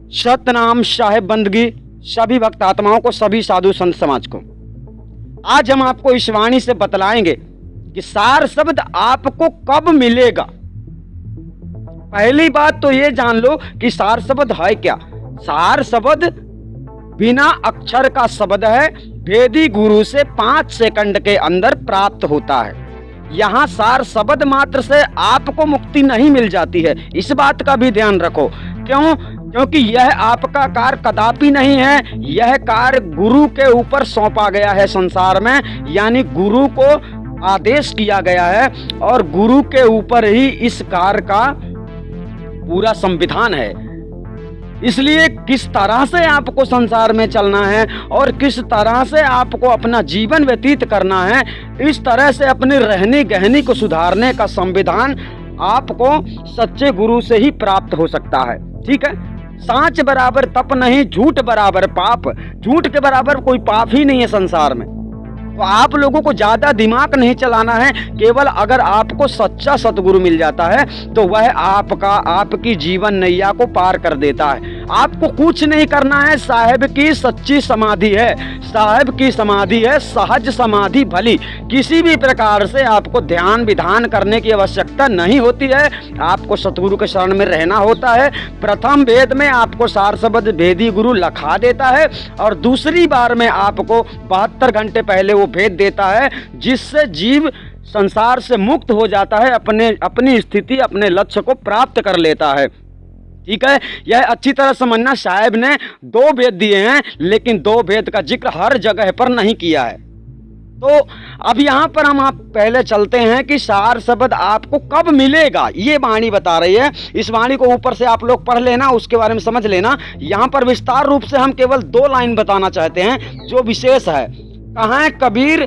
सतनाम साहेब बंदगी सभी भक्त आत्माओं को, सभी साधु संत समाज को। आज हम आपको इस वाणी से बतलाएंगे कि सार शब्द आपको कब मिलेगा। पहली बात तो ये जान लो कि सार शब्द है क्या। सार शब्द बिना अक्षर का शब्द है, वेदी गुरु से 5 सेकंड के अंदर प्राप्त होता है। यहाँ सार शब्द मात्र से आपको मुक्ति नहीं मिल जाती है, इस बात का भी ध्यान रखो। क्यों? क्योंकि यह आपका कार्य कदापि नहीं है, यह कार्य गुरु के ऊपर सौंपा गया है संसार में, यानी गुरु को आदेश किया गया है और गुरु के ऊपर ही इस कार्य का पूरा संविधान है। इसलिए किस तरह से आपको संसार में चलना है और किस तरह से आपको अपना जीवन व्यतीत करना है, इस तरह से अपने रहने गहने को सुधारने का संविधान आपको सच्चे गुरु से ही प्राप्त हो सकता है। ठीक है। सांच बराबर तप नहीं, झूठ बराबर पाप। झूठ के बराबर कोई पाप ही नहीं है संसार में। तो आप लोगों को ज्यादा दिमाग नहीं चलाना है, केवल अगर आपको सच्चा सतगुरु मिल जाता है तो वह आपकी जीवन नैया को पार कर देता है। आपको कुछ नहीं करना है, साहेब की सच्ची समाधि है, साहेब की समाधि है सहज समाधि भली। किसी भी प्रकार से आपको ध्यान विधान करने की आवश्यकता नहीं होती है, आपको सतगुरु के शरण में रहना होता है। प्रथम वेद में आपको सार शब्द भेदी गुरु लखा देता है और दूसरी बार में आपको 72 घंटे पहले वो भेद देता है, जिससे जीव संसार से मुक्त हो जाता है, अपनी स्थिति अपने लक्ष्य को प्राप्त कर लेता है। ठीक है। यह अच्छी तरह समझना, साहेब ने 2 भेद दिए हैं लेकिन 2 भेद का जिक्र हर जगह पर नहीं किया है। तो अब यहाँ पर हम आप पहले चलते हैं कि सार शब्द आपको कब मिलेगा, ये वाणी बता रही है। इस वाणी को ऊपर से आप लोग पढ़ लेना, उसके बारे में समझ लेना। यहाँ पर विस्तार रूप से हम केवल 2 लाइन बताना चाहते हैं जो विशेष है। कहाँ है कबीर,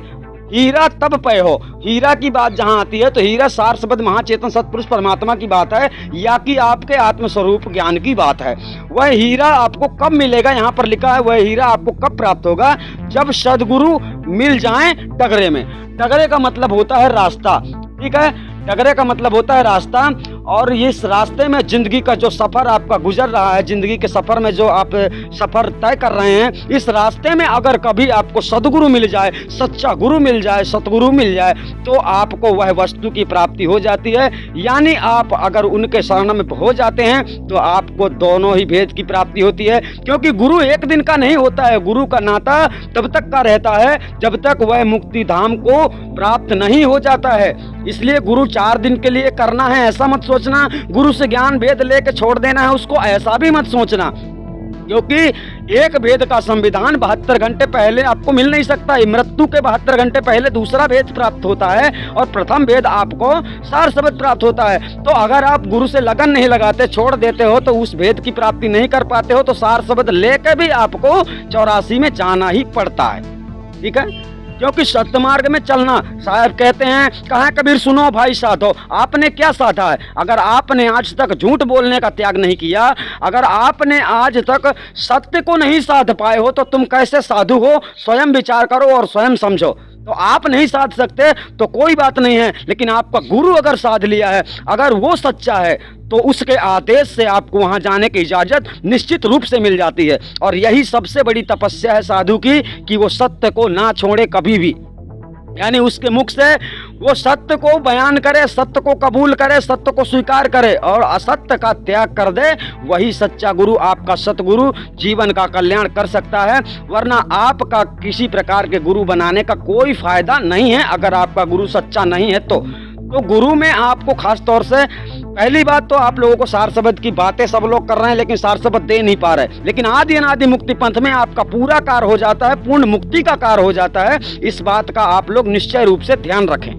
हीरा तब पय हो। हीरा की बात जहाँ आती है तो हीरा सार शब्द महाचेतन सतपुरुष परमात्मा की बात है या कि आपके आत्मस्वरूप ज्ञान की बात है। वह हीरा आपको कब मिलेगा, यहाँ पर लिखा है वह हीरा आपको कब प्राप्त होगा, जब सदगुरु मिल जाएं डगरे में। डगरे का मतलब होता है रास्ता। ठीक है। डगरे का मतलब होता है रास्ता। और इस रास्ते में जिंदगी का जो सफर आपका गुजर रहा है, जिंदगी के सफर में जो आप सफर तय कर रहे हैं, इस रास्ते में अगर कभी आपको सदगुरु मिल जाए, सच्चा गुरु मिल जाए, सतगुरु मिल जाए, तो आपको वह वस्तु की प्राप्ति हो जाती है। यानी आप अगर उनके शरण में हो जाते हैं तो आपको दोनों ही भेद की प्राप्ति होती है। क्योंकि गुरु एक दिन का नहीं होता है, गुरु का नाता तब तक का रहता है जब तक वह मुक्ति धाम को प्राप्त नहीं हो जाता है। इसलिए गुरु 4 दिन के लिए करना है ऐसा मत सोचना, गुरु से ज्ञान भेद लेके छोड़ देना है उसको, ऐसा भी मत सोचना। क्योंकि एक भेद का संविधान 72 घंटे पहले आपको मिल नहीं सकता। मृत्यु के 72 घंटे पहले दूसरा भेद प्राप्त होता है और प्रथम भेद आपको सार शब्द प्राप्त होता है। तो अगर आप गुरु से लगन नहीं लगाते, छोड़ देते हो, तो उस भेद की प्राप्ति नहीं कर पाते हो, तो सार शब्द लेकर भी आपको 84 में जाना ही पड़ता है। ठीक है। क्योंकि सत्य मार्ग में चलना, साहब कहते हैं, कहाँ कबीर सुनो भाई साधो, आपने क्या साधा है। अगर आपने आज तक झूठ बोलने का त्याग नहीं किया, अगर आपने आज तक सत्य को नहीं साध पाए हो, तो तुम कैसे साधु हो, स्वयं विचार करो और स्वयं समझो। तो आप नहीं साध सकते तो कोई बात नहीं है, लेकिन आपका गुरु अगर साध लिया है, अगर वो सच्चा है, तो उसके आदेश से आपको वहां जाने की इजाजत निश्चित रूप से मिल जाती है। और यही सबसे बड़ी तपस्या है साधु की, कि वो सत्य को ना छोड़े कभी भी। यानी उसके मुख से वो सत्य को बयान करे, सत्य को कबूल करे, सत्य को स्वीकार करे और असत्य का त्याग कर दे। वही सच्चा गुरु, आपका सतगुरु जीवन का कल्याण कर सकता है। वरना आपका किसी प्रकार के गुरु बनाने का कोई फायदा नहीं है अगर आपका गुरु सच्चा नहीं है। तो गुरु में आपको खास तौर से पहली बात तो आप लोगों को सार शब्द की बातें सब लोग कर रहे हैं लेकिन सार शब्द दे नहीं पा रहे। लेकिन आदि अनादि मुक्ति पंथ में आपका पूरा कार्य हो जाता है, पूर्ण मुक्ति का कार्य हो जाता है। इस बात का आप लोग निश्चय रूप से ध्यान रखें।